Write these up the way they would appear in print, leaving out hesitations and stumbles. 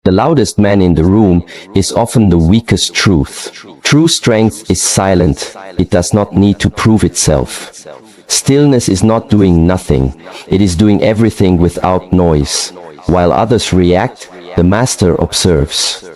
The loudest man in the room is often the weakest truth. True strength is silent. It does not need to prove itself. Stillness is not doing nothing. It is doing everything without noise. While others react, the master observes.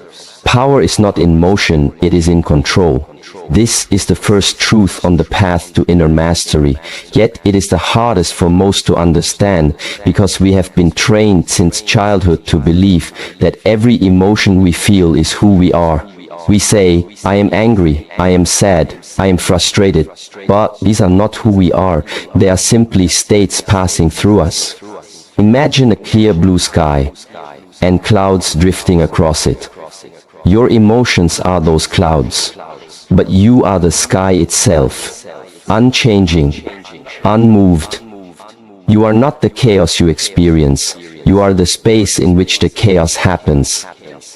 Power is not in motion, it is in control. This is the first truth on the path to inner mastery, yet it is the hardest for most to understand because we have been trained since childhood to believe that every emotion we feel is who we are. We say, I am angry, I am sad, I am frustrated, but these are not who we are, they are simply states passing through us. Imagine a clear blue sky and clouds drifting across it. Your emotions are those clouds. But you are the sky itself, unchanging, unmoved. You are not the chaos you experience. You are the space in which the chaos happens.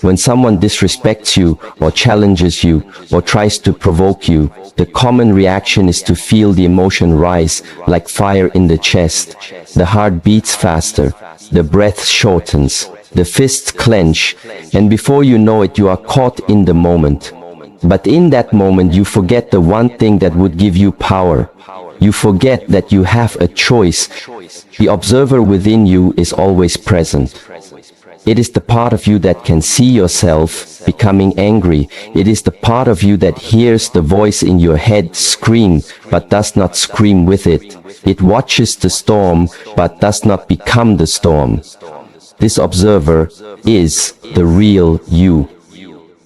When someone disrespects you, or challenges you, or tries to provoke you, the common reaction is to feel the emotion rise like fire in the chest. The heart beats faster, the breath shortens, the fists clench, and before you know it, you are caught in the moment. But in that moment you forget the one thing that would give you power. You forget that you have a choice. The observer within you is always present. It is the part of you that can see yourself becoming angry. It is the part of you that hears the voice in your head scream, but does not scream with it. It watches the storm, but does not become the storm. This observer is the real you.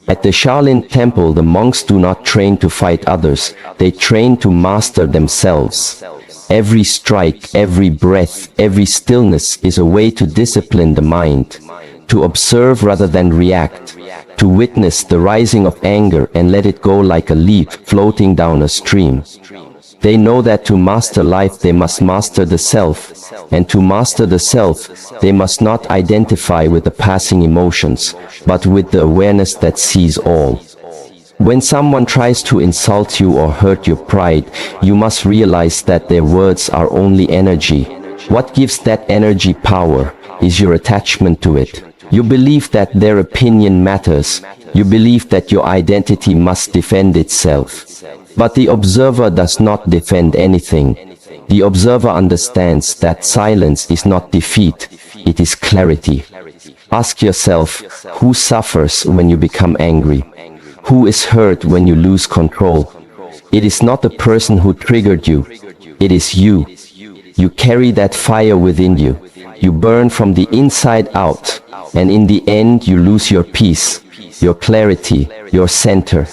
At the Shaolin Temple, the monks do not train to fight others, they train to master themselves. Every strike, every breath, every stillness is a way to discipline the mind, to observe rather than react, to witness the rising of anger and let it go like a leaf floating down a stream. They know that to master life they must master the self, and to master the self they must not identify with the passing emotions, but with the awareness that sees all. When someone tries to insult you or hurt your pride, you must realize that their words are only energy. What gives that energy power is your attachment to it. You believe that their opinion matters. You believe that your identity must defend itself. But the observer does not defend anything. The observer understands that silence is not defeat, it is clarity. Ask yourself, who suffers when you become angry? Who is hurt when you lose control? It is not the person who triggered you, it is you. You carry that fire within you. You burn from the inside out, and in the end you lose your peace, your clarity, your center.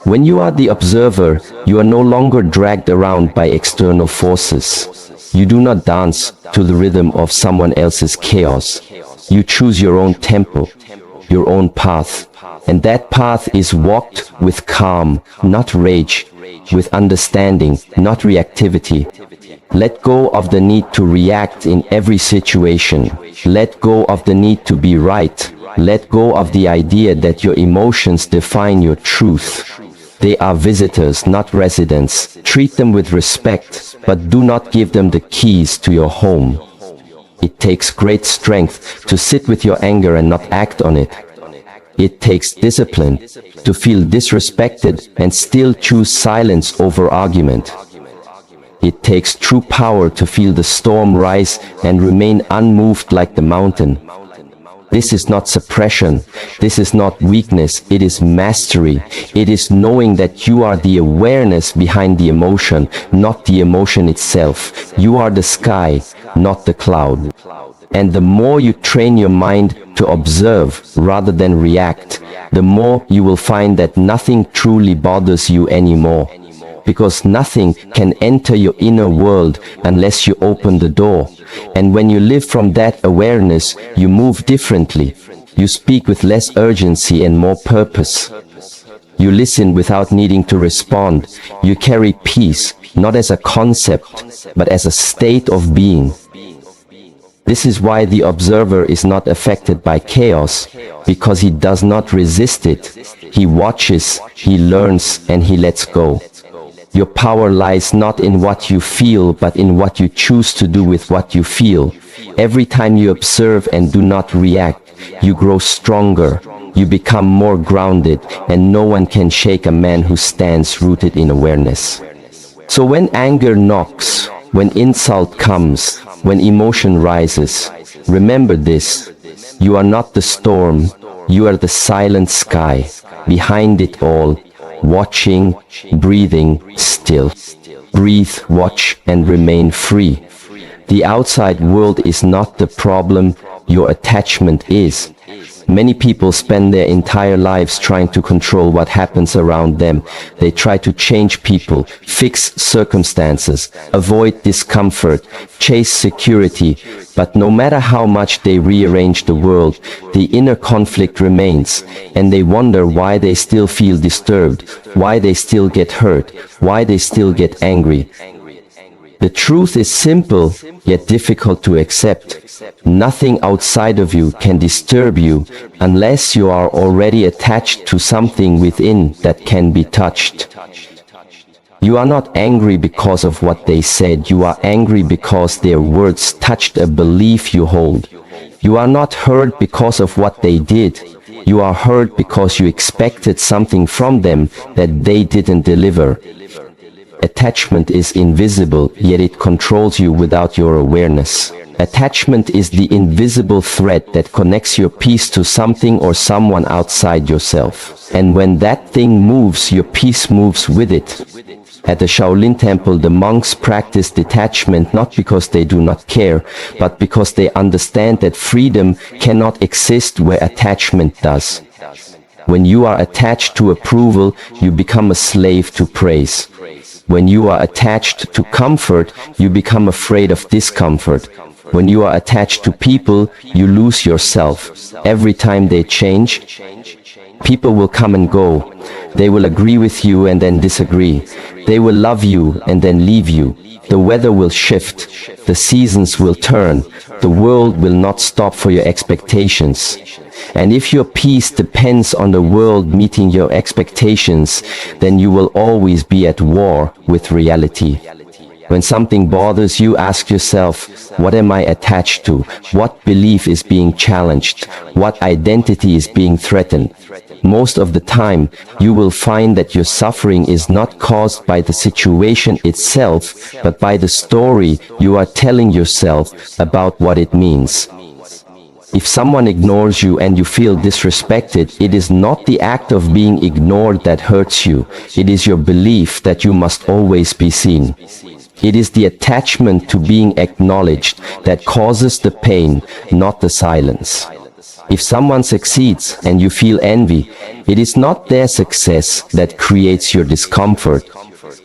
When you are the observer, you are no longer dragged around by external forces. You do not dance to the rhythm of someone else's chaos. You choose your own tempo, your own path. And that path is walked with calm, not rage, with understanding, not reactivity. Let go of the need to react in every situation. Let go of the need to be right. Let go of the idea that your emotions define your truth. They are visitors, not residents. Treat them with respect, but do not give them the keys to your home. It takes great strength to sit with your anger and not act on it. It takes discipline to feel disrespected and still choose silence over argument. It takes true power to feel the storm rise and remain unmoved like the mountain. This is not suppression, this is not weakness, it is mastery. It is knowing that you are the awareness behind the emotion, not the emotion itself. You are the sky, not the cloud. And the more you train your mind to observe rather than react, the more you will find that nothing truly bothers you anymore. Because nothing can enter your inner world unless you open the door. And when you live from that awareness, you move differently. You speak with less urgency and more purpose. You listen without needing to respond. You carry peace, not as a concept, but as a state of being. This is why the observer is not affected by chaos, because he does not resist it. He watches, he learns, and he lets go. Your power lies not in what you feel, but in what you choose to do with what you feel. Every time you observe and do not react, you grow stronger, you become more grounded, and no one can shake a man who stands rooted in awareness. So when anger knocks, when insult comes, when emotion rises, remember this: you are not the storm, you are the silent sky, behind it all, watching, breathing, still. Breathe, watch, and remain free. The outside world is not the problem, your attachment is. Many people spend their entire lives trying to control what happens around them. They try to change people, fix circumstances, avoid discomfort, chase security, but no matter how much they rearrange the world, the inner conflict remains, and they wonder why they still feel disturbed, why they still get hurt, why they still get angry. The truth is simple, yet difficult to accept. Nothing outside of you can disturb you unless you are already attached to something within that can be touched. You are not angry because of what they said, you are angry because their words touched a belief you hold. You are not hurt because of what they did, you are hurt because you expected something from them that they didn't deliver. Attachment is invisible, yet it controls you without your awareness. Attachment is the invisible thread that connects your peace to something or someone outside yourself. And when that thing moves, your peace moves with it. At the Shaolin Temple, the monks practice detachment not because they do not care, but because they understand that freedom cannot exist where attachment does. When you are attached to approval, you become a slave to praise. When you are attached to comfort, you become afraid of discomfort. When you are attached to people, you lose yourself. Every time they change, people will come and go. They will agree with you and then disagree. They will love you and then leave you. The weather will shift. The seasons will turn. The world will not stop for your expectations. And if your peace depends on the world meeting your expectations, then you will always be at war with reality. When something bothers you, ask yourself, what am I attached to? What belief is being challenged? What identity is being threatened? Most of the time, you will find that your suffering is not caused by the situation itself, but by the story you are telling yourself about what it means. If someone ignores you and you feel disrespected, it is not the act of being ignored that hurts you. It is your belief that you must always be seen. It is the attachment to being acknowledged that causes the pain, not the silence. If someone succeeds and you feel envy, it is not their success that creates your discomfort.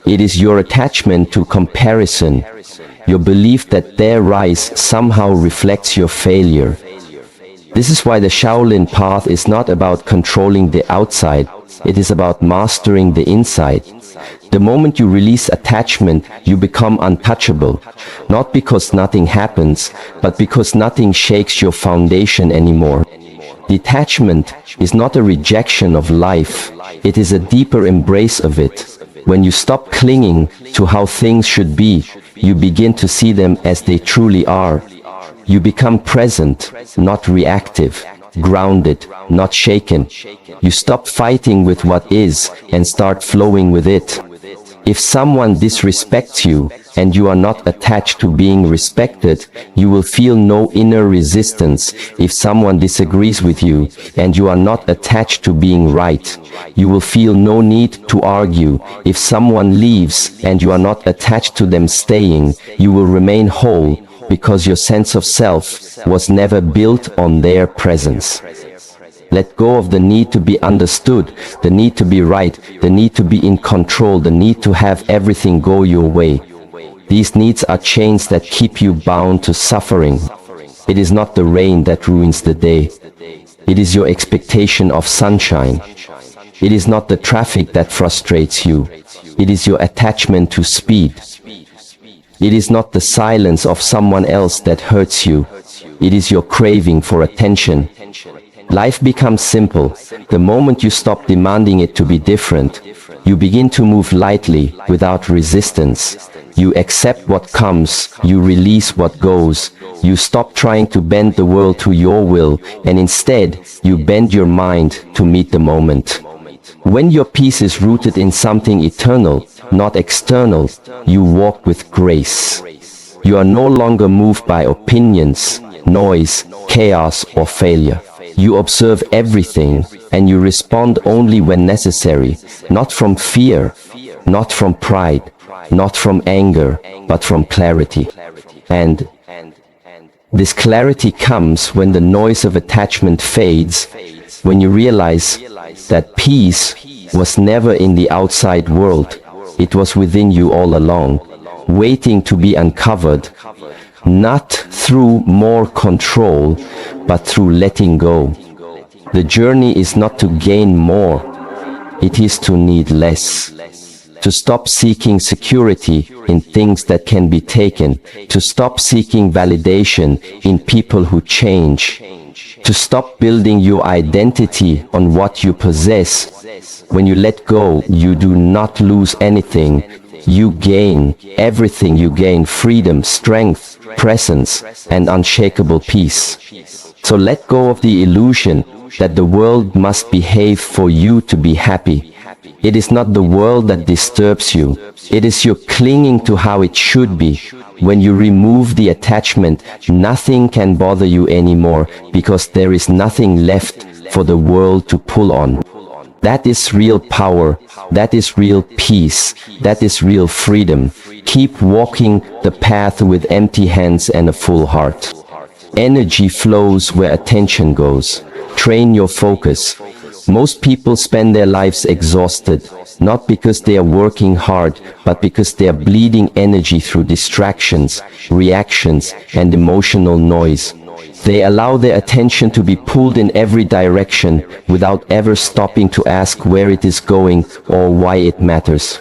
It is your attachment to comparison, your belief that their rise somehow reflects your failure. This is why the Shaolin path is not about controlling the outside, it is about mastering the inside. The moment you release attachment, you become untouchable, not because nothing happens, but because nothing shakes your foundation anymore. Detachment is not a rejection of life, it is a deeper embrace of it. When you stop clinging to how things should be, you begin to see them as they truly are. You become present, not reactive, grounded, not shaken. You stop fighting with what is and start flowing with it. If someone disrespects you and you are not attached to being respected, you will feel no inner resistance. If someone disagrees with you and you are not attached to being right, you will feel no need to argue. If someone leaves and you are not attached to them staying, you will remain whole, because your sense of self was never built on their presence. Let go of the need to be understood, the need to be right, the need to be in control, the need to have everything go your way. These needs are chains that keep you bound to suffering. It is not the rain that ruins the day. It is your expectation of sunshine. It is not the traffic that frustrates you. It is your attachment to speed. It is not the silence of someone else that hurts you. It is your craving for attention. Life becomes simple. The moment you stop demanding it to be different, you begin to move lightly, without resistance. You accept what comes, you release what goes. You stop trying to bend the world to your will, and instead, you bend your mind to meet the moment. When your peace is rooted in something eternal, not external, you walk with grace. You are no longer moved by opinions, noise, chaos, or failure. You observe everything, and you respond only when necessary, not from fear, not from pride, not from anger, but from clarity. And this clarity comes when the noise of attachment fades, when you realize that peace was never in the outside world, it was within you all along, waiting to be uncovered, not through more control, but through letting go. The journey is not to gain more, it is to need less. To stop seeking security in things that can be taken, to stop seeking validation in people who change, to stop building your identity on what you possess. When you let go, you do not lose anything. You gain everything. You gain freedom, strength, presence, and unshakable peace. So let go of the illusion that the world must behave for you to be happy. It is not the world that disturbs you. It is your clinging to how it should be. When you remove the attachment, nothing can bother you anymore because there is nothing left for the world to pull on. That is real power. That is real peace. That is real freedom. Keep walking the path with empty hands and a full heart. Energy flows where attention goes. Train your focus. Most people spend their lives exhausted, not because they are working hard, but because they are bleeding energy through distractions, reactions, and emotional noise. They allow their attention to be pulled in every direction without ever stopping to ask where it is going or why it matters.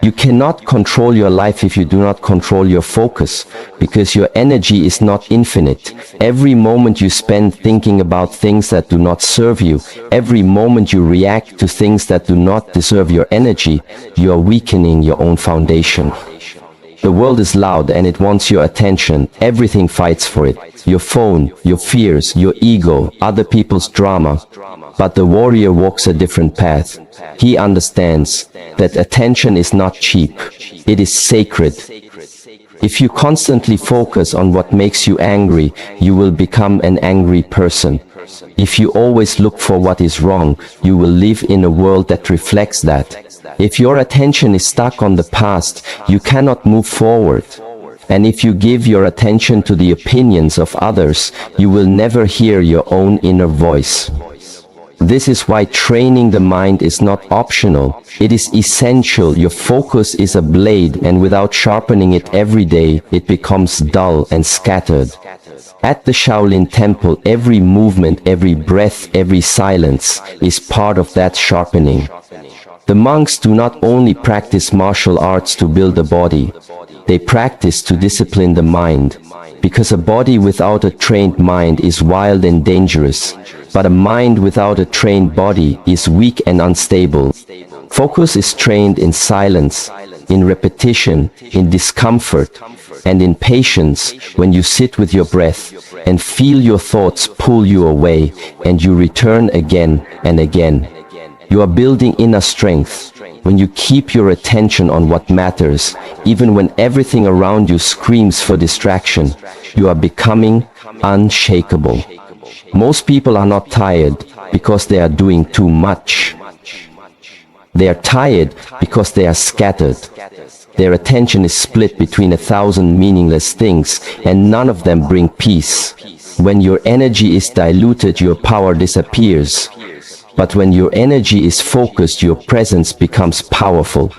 You cannot control your life if you do not control your focus, because your energy is not infinite. Every moment you spend thinking about things that do not serve you, every moment you react to things that do not deserve your energy, you are weakening your own foundation. The world is loud and it wants your attention. Everything fights for it. Your phone, your fears, your ego, other people's drama. But the warrior walks a different path. He understands that attention is not cheap. It is sacred. If you constantly focus on what makes you angry, you will become an angry person. If you always look for what is wrong, you will live in a world that reflects that. If your attention is stuck on the past, you cannot move forward. And if you give your attention to the opinions of others, you will never hear your own inner voice. This is why training the mind is not optional. It is essential. Your focus is a blade, and without sharpening it every day, it becomes dull and scattered. At the Shaolin Temple, every movement, every breath, every silence is part of that sharpening. The monks do not only practice martial arts to build a body, they practice to discipline the mind, because a body without a trained mind is wild and dangerous, but a mind without a trained body is weak and unstable. Focus is trained in silence, in repetition, in discomfort, and in patience when you sit with your breath and feel your thoughts pull you away and you return again and again. You are building inner strength when you keep your attention on what matters, even when everything around you screams for distraction. You are becoming unshakable. Most people are not tired because they are doing too much. They are tired because they are scattered. Their attention is split between 1,000 meaningless things, and none of them bring peace. When your energy is diluted, your power disappears. But when your energy is focused, your presence becomes powerful.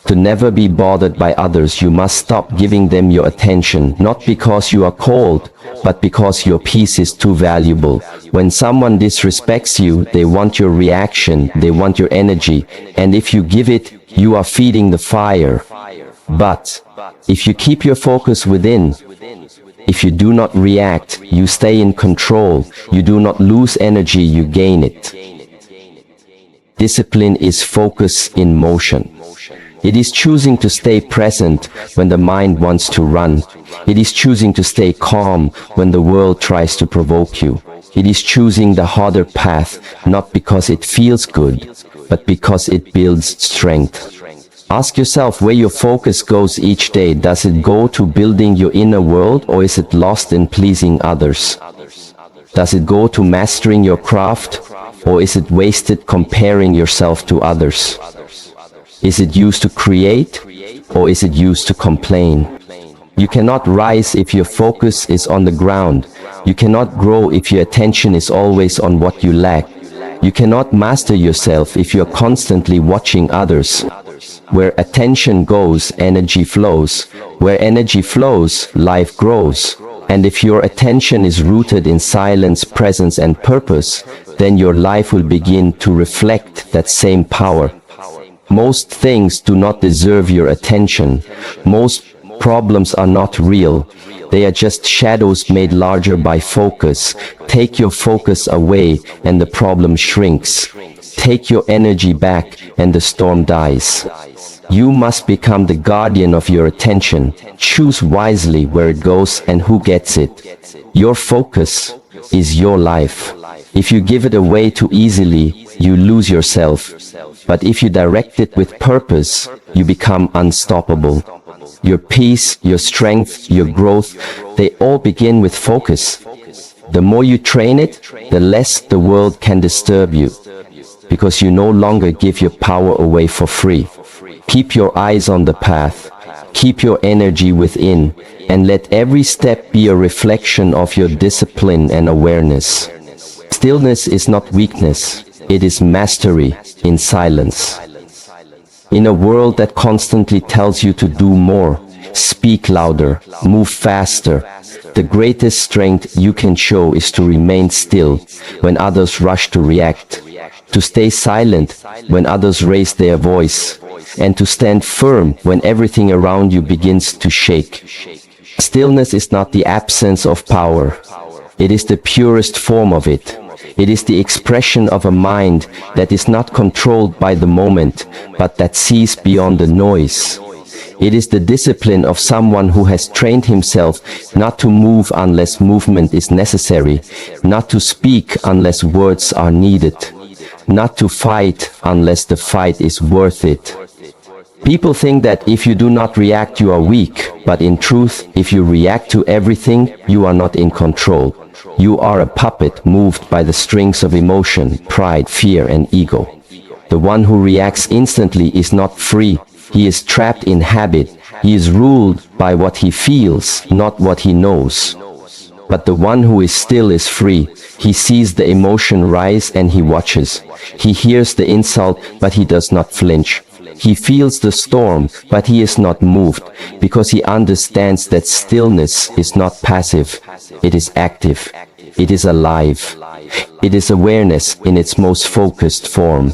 To never be bothered by others, you must stop giving them your attention, not because you are cold, but because your peace is too valuable. When someone disrespects you, they want your reaction, they want your energy, and if you give it, you are feeding the fire. But if you keep your focus within, if you do not react, you stay in control. You do not lose energy, you gain it. Discipline is focus in motion. It is choosing to stay present when the mind wants to run. It is choosing to stay calm when the world tries to provoke you. It is choosing the harder path, not because it feels good, but because it builds strength. Ask yourself where your focus goes each day. Does it go to building your inner world, or is it lost in pleasing others? Does it go to mastering your craft, or is it wasted comparing yourself to others? Is it used to create, or is it used to complain? You cannot rise if your focus is on the ground. You cannot grow if your attention is always on what you lack. You cannot master yourself if you are constantly watching others. Where attention goes, energy flows. Where energy flows, life grows. And if your attention is rooted in silence, presence, and purpose, then your life will begin to reflect that same power. Most things do not deserve your attention. Most problems are not real. They are just shadows made larger by focus. Take your focus away and the problem shrinks. Take your energy back and the storm dies. You must become the guardian of your attention. Choose wisely where it goes and who gets it. Your focus is your life. If you give it away too easily, you lose yourself. But if you direct it with purpose, you become unstoppable. Your peace, your strength, your growth, they all begin with focus. The more you train it, the less the world can disturb you, because you no longer give your power away for free. Keep your eyes on the path. Keep your energy within, and let every step be a reflection of your discipline and awareness. Stillness is not weakness, it is mastery in silence. In a world that constantly tells you to do more, speak louder, move faster, the greatest strength you can show is to remain still when others rush to react, to stay silent when others raise their voice, and to stand firm when everything around you begins to shake. Stillness is not the absence of power. It is the purest form of it. It is the expression of a mind that is not controlled by the moment, but that sees beyond the noise. It is the discipline of someone who has trained himself not to move unless movement is necessary, not to speak unless words are needed, not to fight unless the fight is worth it. People think that if you do not react, you are weak, but in truth, if you react to everything, you are not in control. You are a puppet moved by the strings of emotion, pride, fear, and ego. The one who reacts instantly is not free. He is trapped in habit. He is ruled by what he feels, not what he knows. But the one who is still is free. He sees the emotion rise and he watches. He hears the insult, but he does not flinch. He feels the storm, but he is not moved, because he understands that stillness is not passive. It is active. It is alive. It is awareness in its most focused form.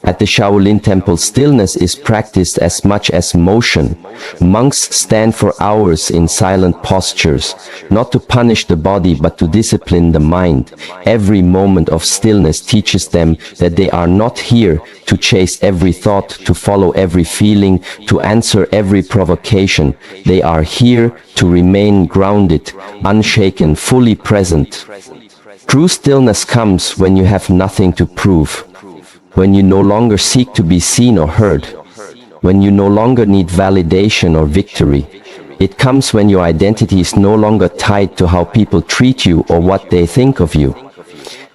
At the Shaolin Temple, stillness is practiced as much as motion. Monks stand for hours in silent postures, not to punish the body but to discipline the mind. Every moment of stillness teaches them that they are not here to chase every thought, to follow every feeling, to answer every provocation. They are here to remain grounded, unshaken, fully present. True stillness comes when you have nothing to prove. When you no longer seek to be seen or heard, when you no longer need validation or victory. It comes when your identity is no longer tied to how people treat you or what they think of you.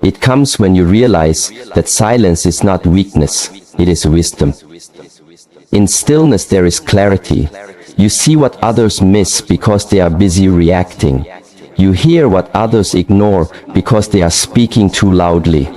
It comes when you realize that silence is not weakness, it is wisdom. In stillness there is clarity. You see what others miss because they are busy reacting. You hear what others ignore because they are speaking too loudly.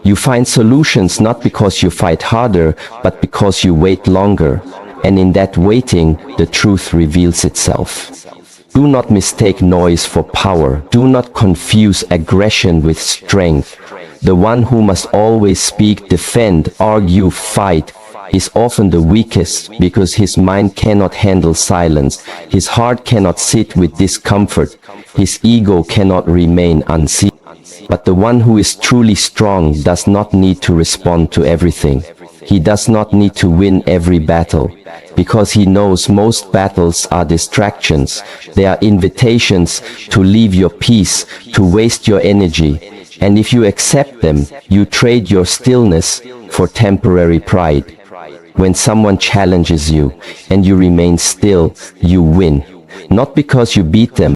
You find solutions not because you fight harder, but because you wait longer. And in that waiting, the truth reveals itself. Do not mistake noise for power. Do not confuse aggression with strength. The one who must always speak, defend, argue, fight, is often the weakest because his mind cannot handle silence. His heart cannot sit with discomfort. His ego cannot remain unseen. But the one who is truly strong does not need to respond to everything. He does not need to win every battle, because he knows most battles are distractions. They are invitations to leave your peace, to waste your energy. And if you accept them, you trade your stillness for temporary pride. When someone challenges you and you remain still, you win. Not because you beat them,